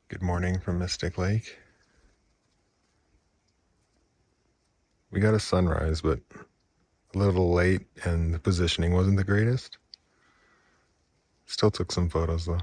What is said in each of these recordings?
Good morning from Mystic Lake. We got a sunrise, but a little late and the positioning wasn't the greatest. Still took some photos though.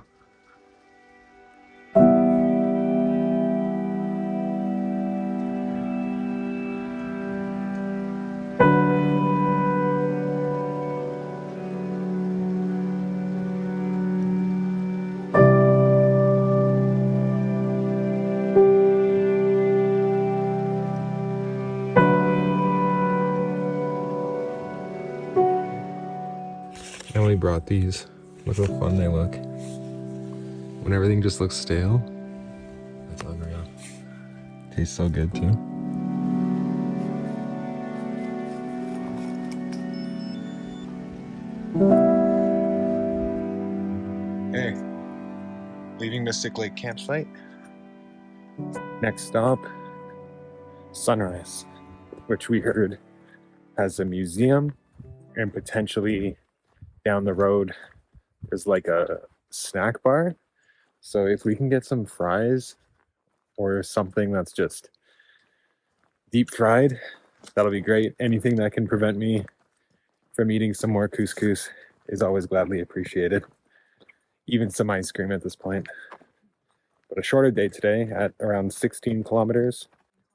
Emily brought these. Look how fun they look. When everything just looks stale, that's unreal. Tastes so good too. Okay, leaving Mystic Lake campsite. Next stop, Sunrise, which we heard has a museum and potentially down the road there's like a snack bar. So if we can get some fries or something that's just deep fried, that'll be great. Anything that can prevent me from eating some more couscous is always gladly appreciated. Even some ice cream at this point. But a shorter day today at around 13 kilometers.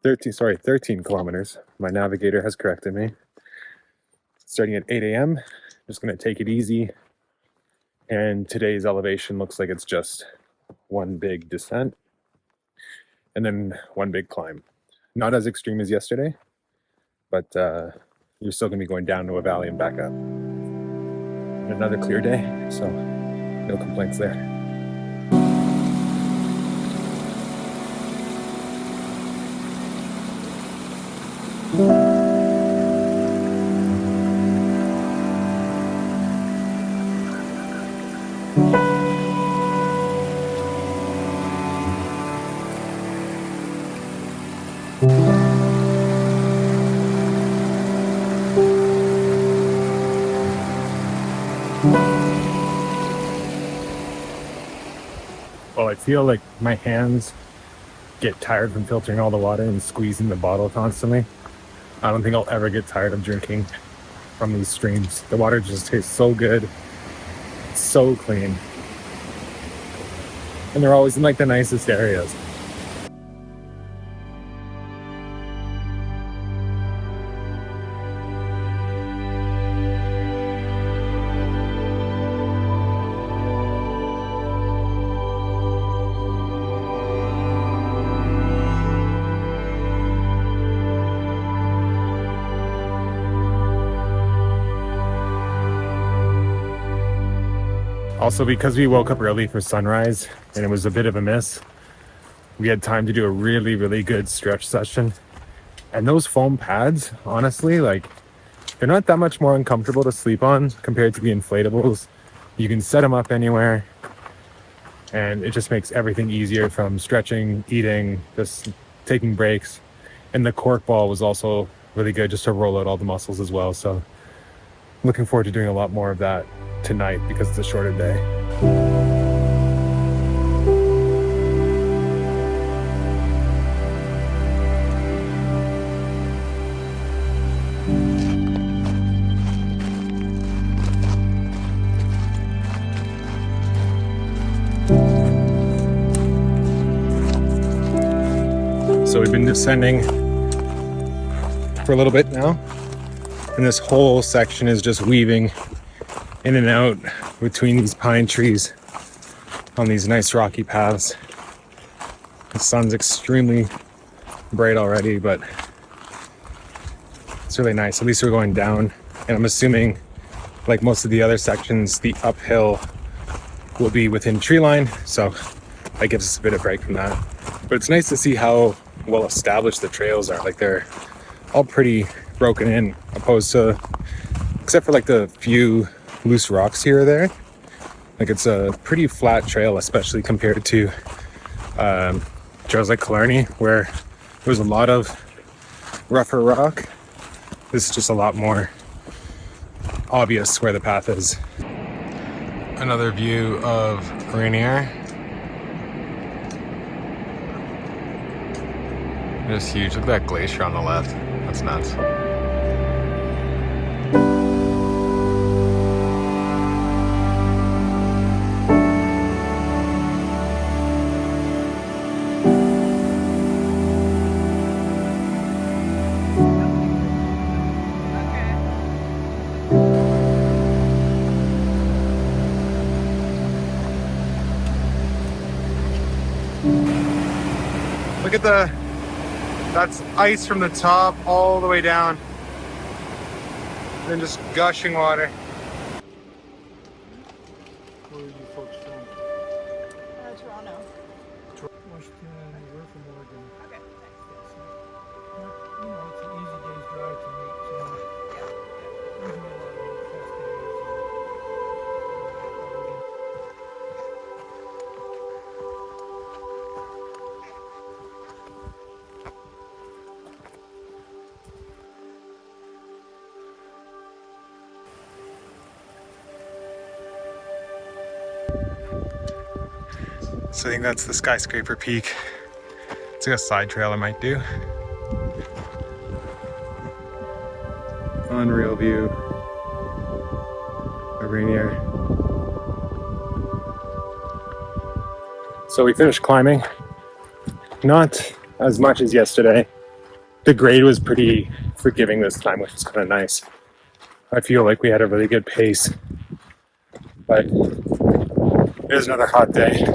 My navigator has corrected me. Starting at 8 a.m. Just gonna take it easy. And today's elevation looks like it's just one big descent and then one big climb. Not as extreme as yesterday, but you're still gonna be going down to a valley and back up. Another clear day, so no complaints there. Well, I feel like my hands get tired from filtering all the water and squeezing the bottle constantly. I don't think I'll ever get tired of drinking from these streams. The water just tastes so good. It's so clean. And they're always in like the nicest areas. Also, because we woke up early for sunrise and it was a bit of a miss, we had time to do a really, really good stretch session. And those foam pads, honestly, like, they're not that much more uncomfortable to sleep on compared to the inflatables. You can set them up anywhere and it just makes everything easier from stretching, eating, just taking breaks. And the cork ball was also really good just to roll out all the muscles as well. So looking forward to doing a lot more of that tonight because it's a shorter day. So we've been descending for a little bit now, and this whole section is just weaving in and out between these pine trees on these nice rocky paths. The sun's extremely bright already, but it's really nice. At least we're going down, and I'm assuming, like most of the other sections, the uphill will be within tree line, so that gives us a bit of break from that. But it's nice to see how well established the trails are. Like, they're all pretty broken in, opposed to, except for like the few loose rocks here or there. Like, it's a pretty flat trail, especially compared to trails like Killarney, where there was a lot of rougher rock. This is just a lot more obvious where the path is. Another view of Rainier. It's huge. Look at that glacier on the left. That's nuts. Look at that's ice from the top all the way down. And then just gushing water. Where are you folks from? Toronto. Washington, we're from Oregon. Okay, nice. Yes. You know, it's an easy day's drive to meet, so usually a lot of fest days. So I think that's the Skyscraper Peak. It's like a side trail I might do. Unreal view of Rainier. So we finished climbing. Not as much as yesterday. The grade was pretty forgiving this time, which is kind of nice. I feel like we had a really good pace. But it is another hot day.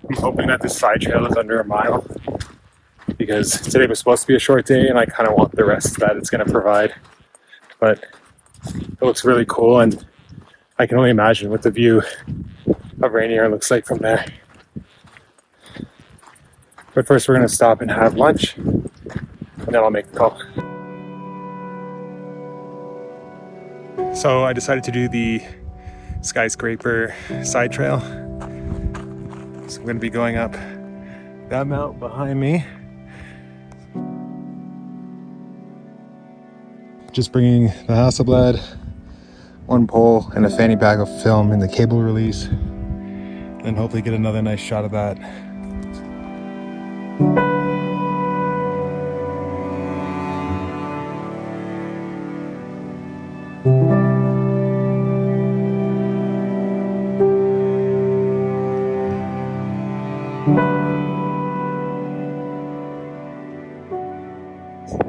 I'm hoping that this side trail is under a mile, because today was supposed to be a short day and I kind of want the rest that it's going to provide. But it looks really cool, and I can only imagine what the view of Rainier looks like from there. But first we're going to stop and have lunch, and then I'll make the call. So I decided to do the Skyscraper side trail. So I'm going to be going up that mountain behind me. Just bringing the Hasselblad, one pole, and a fanny pack of film in the cable release. And hopefully get another nice shot of that.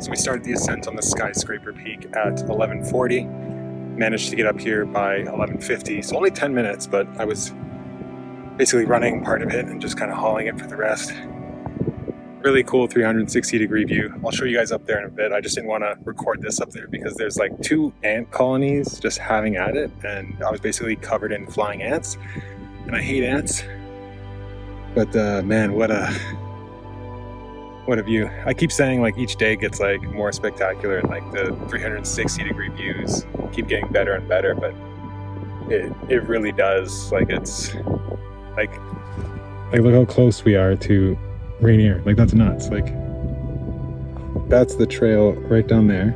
So we started the ascent on the Skyscraper Peak at 11:40. Managed to get up here by 11:50. So only 10 minutes, but I was basically running part of it and just kind of hauling it for the rest. Really cool 360-degree view. I'll show you guys up there in a bit. I just didn't want to record this up there because there's like 2 ant colonies just having at it, and I was basically covered in flying ants, and I hate ants. But man, what a view. I keep saying like each day gets like more spectacular, and like the 360-degree views keep getting better and better, but it really does. Like it's like look how close we are to Rainier. Like that's nuts. Like that's the trail right down there.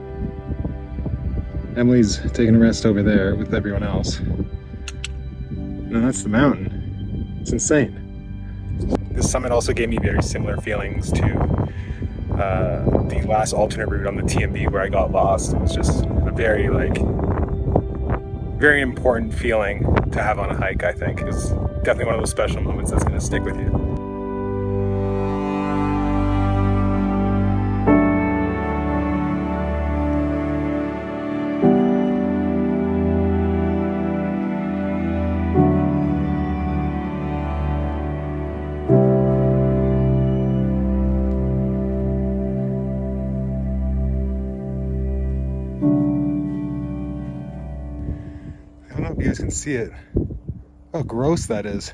Emily's taking a rest over there with everyone else. And that's the mountain. It's insane. This summit also gave me very similar feelings to the last alternate route on the TMB where I got lost. It was just a very important feeling to have on a hike, I think. It's definitely one of those special moments that's going to stick with you. I don't know if you guys can see it. How gross that is.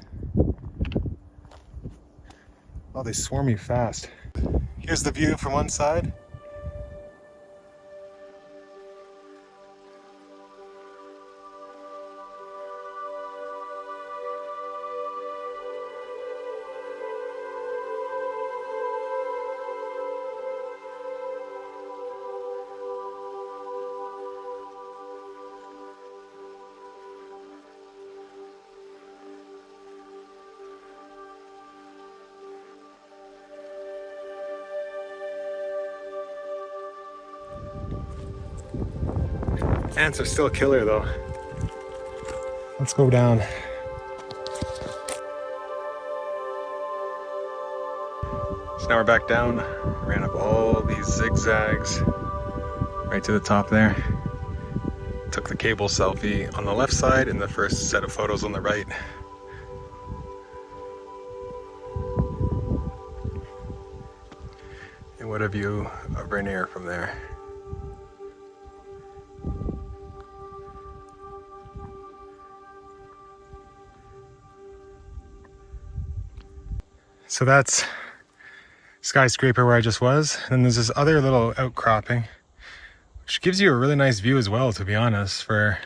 Oh, they swarm you fast. Here's the view from one side. Ants are still killer though. Let's go down. So now we're back down. Ran up all these zigzags right to the top there. Took the cable selfie on the left side and the first set of photos on the right. And what a view of Rainier from there. So that's Skyscraper where I just was. And there's this other little outcropping, which gives you a really nice view as well, to be honest, for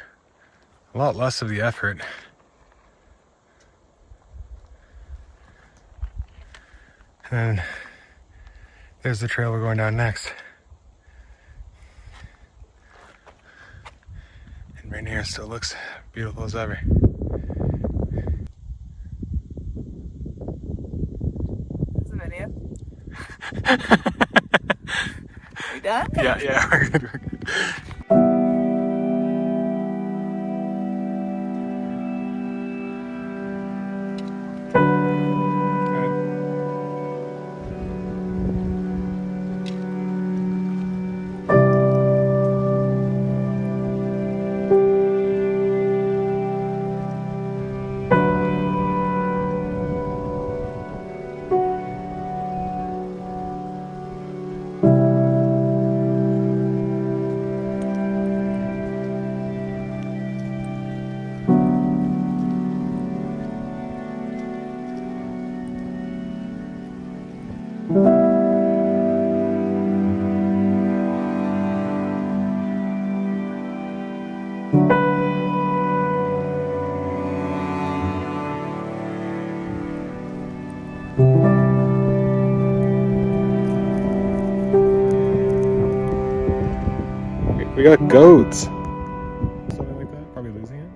a lot less of the effort. And then there's the trail we're going down next. And Rainier still looks beautiful as ever. We done? Yeah, we're good, we're good. We got goats. Something like that. Probably losing it.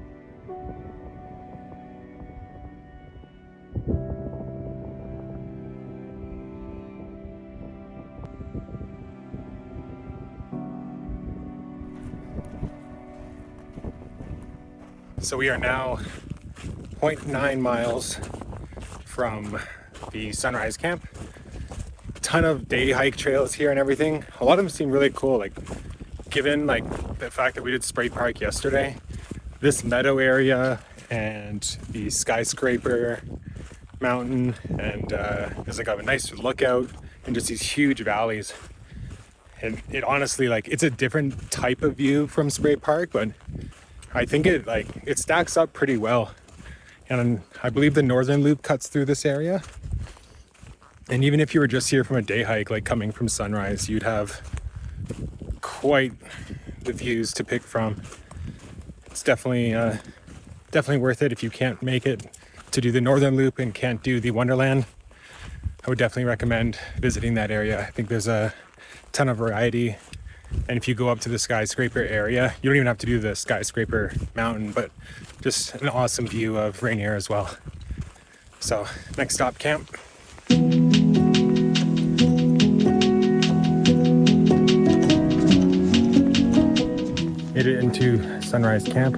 So we are now 0.9 miles from the sunrise camp. A ton of day hike trails here and everything. A lot of them seem really cool. Like, given like the fact that we did Spray Park yesterday, this meadow area and the Skyscraper Mountain, and there's like a nice lookout and just these huge valleys. And it honestly, like, it's a different type of view from Spray Park, but I think it stacks up pretty well. And I believe the Northern Loop cuts through this area. And even if you were just here from a day hike, like coming from Sunrise, you'd have quite the views to pick from. It's definitely worth it if you can't make it to do the Northern Loop and can't do the Wonderland. I would definitely recommend visiting that area. I think there's a ton of variety. And if you go up to the Skyscraper area, you don't even have to do the Skyscraper Mountain, but just an awesome view of Rainier as well. So, next stop, camp. Made it into Sunrise Camp,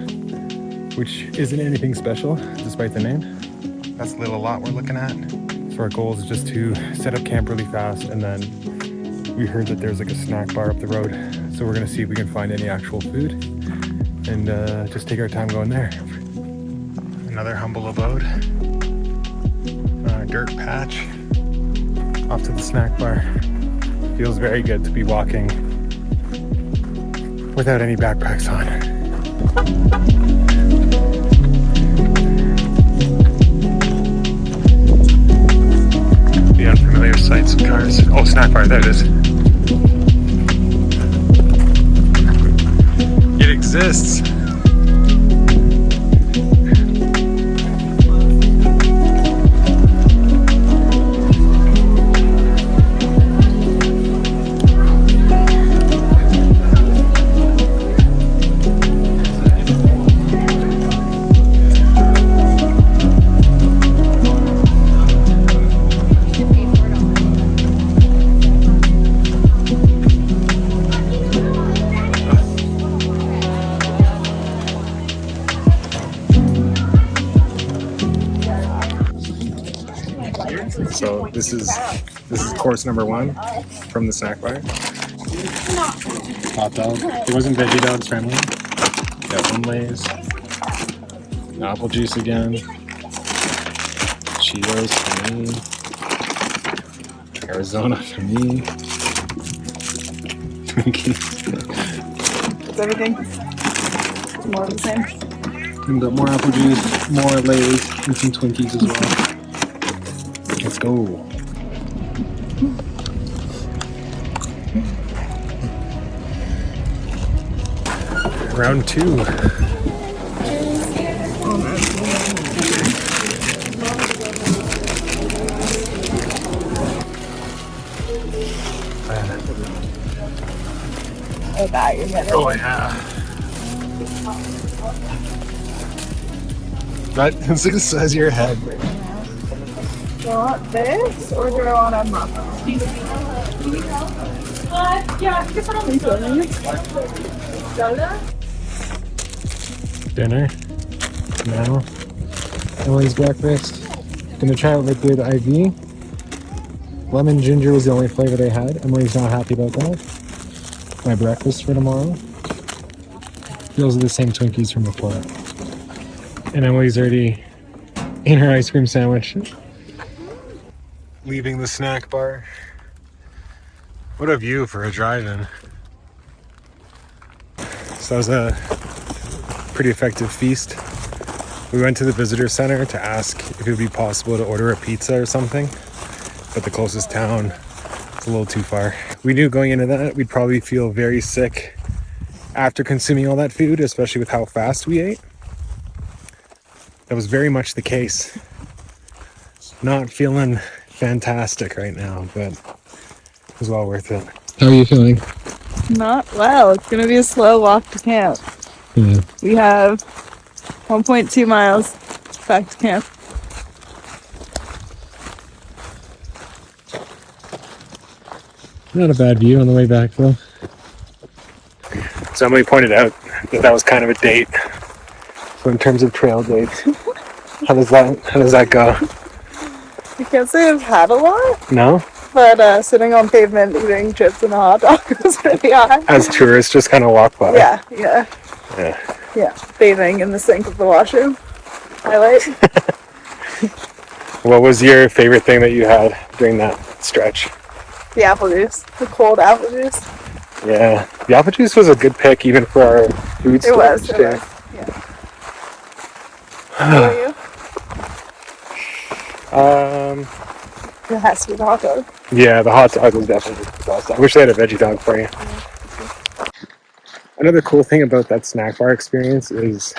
which isn't anything special, despite the name. That's the little lot we're looking at. So our goal is just to set up camp really fast, and then we heard that there's like a snack bar up the road. So we're gonna see if we can find any actual food and just take our time going there. Another humble abode. Dirt patch off to the snack bar. Feels very good to be walking without any backpacks on. The unfamiliar sights and cars. Oh, snack bar, there it is. It exists. So this is course number 1 from the snack bar. Hot dog. It wasn't veggie dogs friendly. Got one Lay's. Apple juice again. Cheetos for me. Arizona for me. Twinkies. Is everything more of the same? We got more apple juice, more Lay's, and some Twinkies as well. Let's go. Round 2. Oh, that you're better. Oh yeah. That's the size of your head. Do I want this or do I want a muffin? Dinner. Now. Emily's breakfast. Gonna try out liquid IV. Lemon ginger was the only flavor they had. Emily's not happy about that. My breakfast for tomorrow. Those are the same Twinkies from before. And Emily's already in her ice cream sandwich. Leaving the snack bar. What a view for a drive-in. So that was a pretty effective feast. We went to the visitor center to ask if it would be possible to order a pizza or something, but the closest town is a little too far. We knew going into that we'd probably feel very sick after consuming all that food, especially with how fast we ate. That was very much the case. Not feeling fantastic right now, but it was well worth it. How are you feeling? Not well. It's gonna be a slow walk to camp. Yeah. We have 1.2 miles back to camp. Not a bad view on the way back though. So Emily pointed out that was kind of a date. So in terms of trail dates, how does that go? I can't say I've had a lot, No? but sitting on pavement eating chips and a hot dog was pretty high. As tourists just kind of walk by. Yeah. Yeah. Bathing in the sink of the washroom. Highlight. What was your favorite thing that you had during that stretch? The apple juice. The cold apple juice. Yeah. The apple juice was a good pick even for our food It was. storage, too. Yeah. How are you? It has to be the hot dog. Yeah, the hot dog was definitely the best. I wish they had a veggie dog for you. Another cool thing about that snack bar experience is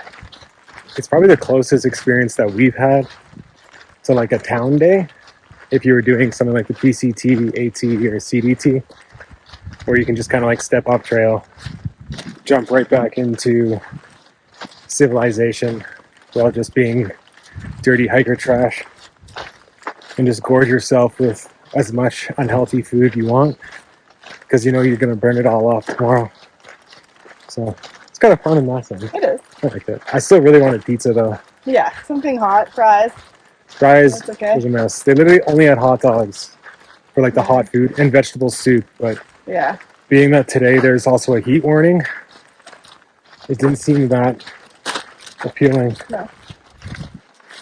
it's probably the closest experience that we've had to like a town day. If you were doing something like the PCT, AT, or CDT, where you can just kind of like step off trail, jump right back into civilization while just being dirty hiker trash, and just gorge yourself with as much unhealthy food you want, because you know you're going to burn it all off tomorrow. So it's kind of fun in that sense. It is. I like it. I still really wanted pizza though. Yeah, something hot, fries. Fries That's okay. was a mess. They literally only had hot dogs for like the hot food and vegetable soup, but Yeah. being that today there's also a heat warning, it didn't seem that appealing. No.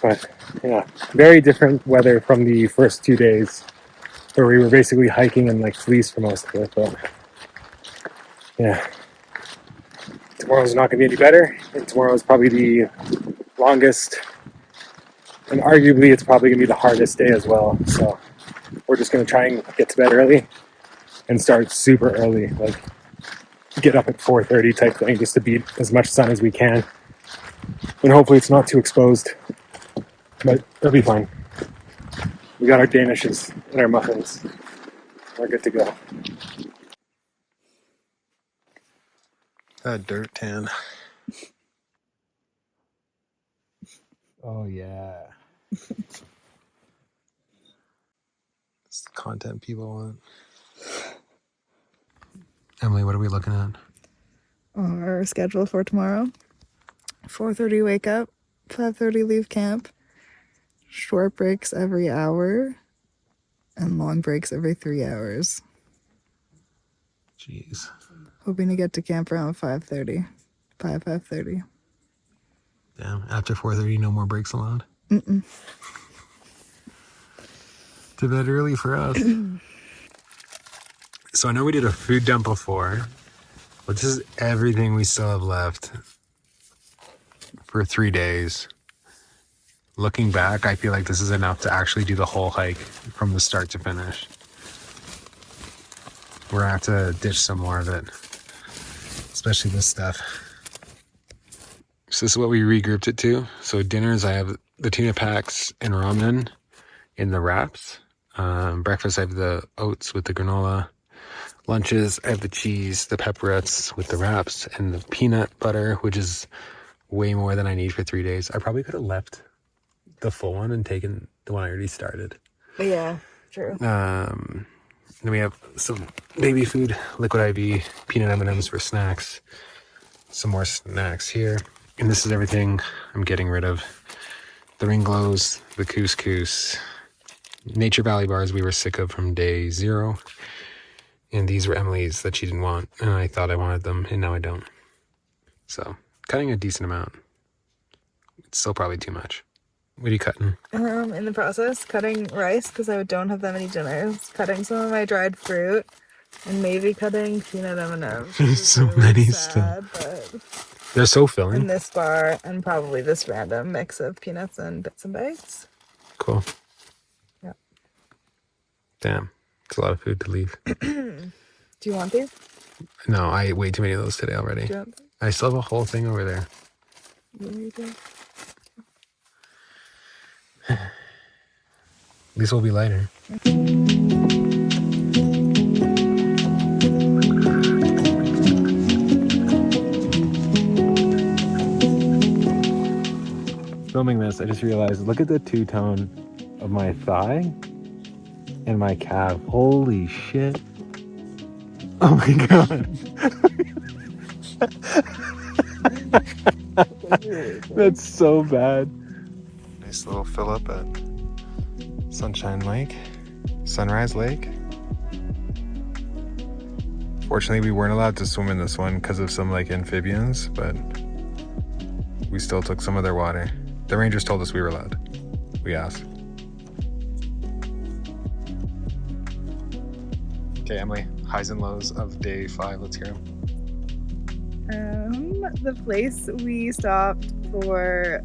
But yeah, very different weather from the first 2 days where we were basically hiking in like fleece for most of it. But yeah, tomorrow's not going to be any better, and tomorrow is probably the longest, and arguably it's probably going to be the hardest day as well. So we're just going to try and get to bed early and start super early, like get up at 4:30 type thing, just to beat as much sun as we can, and hopefully it's not too exposed, but it'll be fine. We got our danishes and our muffins. We're good to go. That dirt tan. Oh yeah. It's the content people want. Emily, what are we looking at? Our schedule for tomorrow. 4:30 wake up, 5:30 leave camp. Short breaks every hour. and long breaks every 3 hours. Jeez. Hoping to get to camp around 5:30. 5:30. Damn. After 4:30, no more breaks allowed. Mm-mm. To bed early for us. So I know we did a food dump before, but this is everything we still have left for 3 days. Looking back, I feel like this is enough to actually do the whole hike from the start to finish. We're gonna have to ditch some more of it, especially this stuff. So this is what we regrouped it to. So dinners, I have the tuna packs and ramen in the wraps. Breakfast, I have the oats with the granola. Lunches, I have the cheese, the pepperettes with the wraps, and the peanut butter, which is way more than I need for 3 days. I probably could have left the full one and taken the one I already started. Yeah, true. Then we have some baby food, liquid IV, peanut M&Ms for snacks, some more snacks here. And this is everything I'm getting rid of. The ring glows, the couscous, Nature Valley bars we were sick of from day 0. And these were Emily's that she didn't want. And I thought I wanted them, and now I don't. So, cutting a decent amount. It's still probably too much. What are you cutting? In the process, cutting rice because I don't have that many dinners. Cutting some of my dried fruit, and maybe cutting peanut M&Ms. There's so many still. But They're so filling. and this bar, and probably this random mix of peanuts and bits and bytes. Cool. Yeah. Damn. It's a lot of food to leave. Do you want these? No, I ate way too many of those today already. Do you want them? I still have a whole thing over there. At least we'll be lighter. Filming this, I just realized, look at the two-tone of my thigh and my calf. Holy shit. Oh my god. That's so bad. Nice little fill up at Sunshine Lake, Sunrise Lake. Fortunately, we weren't allowed to swim in this one because of some like amphibians, but we still took some of their water. The rangers told us we were allowed. We asked. Okay, Emily, highs and lows of day 5. Let's hear them. The place we stopped for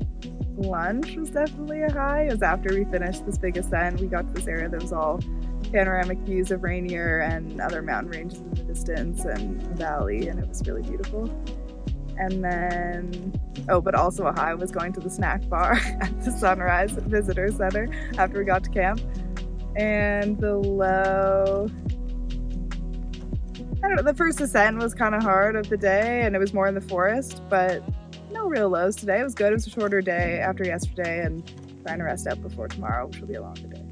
lunch was definitely a high. It was after we finished this big ascent. We got to this area that was all panoramic views of Rainier and other mountain ranges in the distance and a valley, and it was really beautiful. And then, but also a high was going to the snack bar at the Sunrise Visitor Center after we got to camp. And the low, I don't know, the first ascent was kind of hard of the day and it was more in the forest, but no real lows today. It was good. It was a shorter day after yesterday and trying to rest up before tomorrow, which will be a longer day.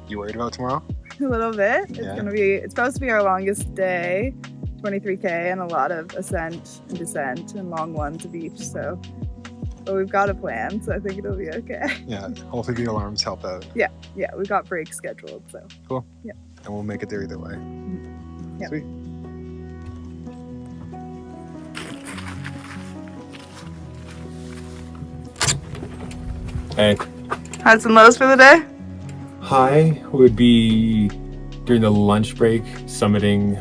You worried about tomorrow? A little bit. Yeah. It's supposed to be our longest day, 23K, and a lot of ascent and descent and long ones of each. So, but we've got a plan, so I think it'll be okay. Yeah, hopefully the alarms help out. Yeah, we've got breaks scheduled, so. Cool. Yeah. And we'll make it there either way. Yeah. Sweet. Hey. Highs and lows for the day? High would be during the lunch break, summiting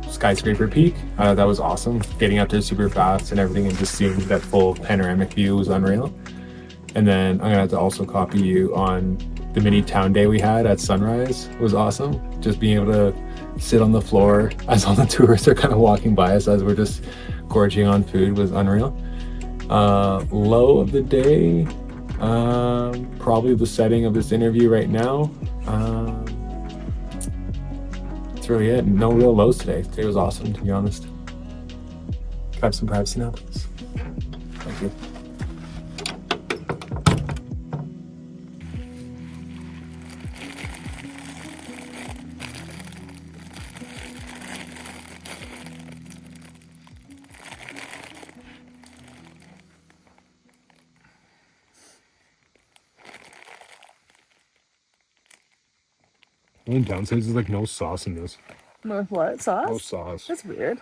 Skyscraper Peak. That was awesome. Getting up there super fast and everything and just seeing that full panoramic view was unreal. And then I'm gonna have to also copy you on the mini town day we had at Sunrise. It was awesome. Just being able to sit on the floor as all the tourists are kind of walking by us as we're just gorging on food was unreal. Low of the day, probably the setting of this interview right now. That's really it. No real lows today. Today was awesome, to be honest. Can I have some privacy now, please? Thank you. The only downside is like no sauce in this. With what sauce? No sauce. That's weird.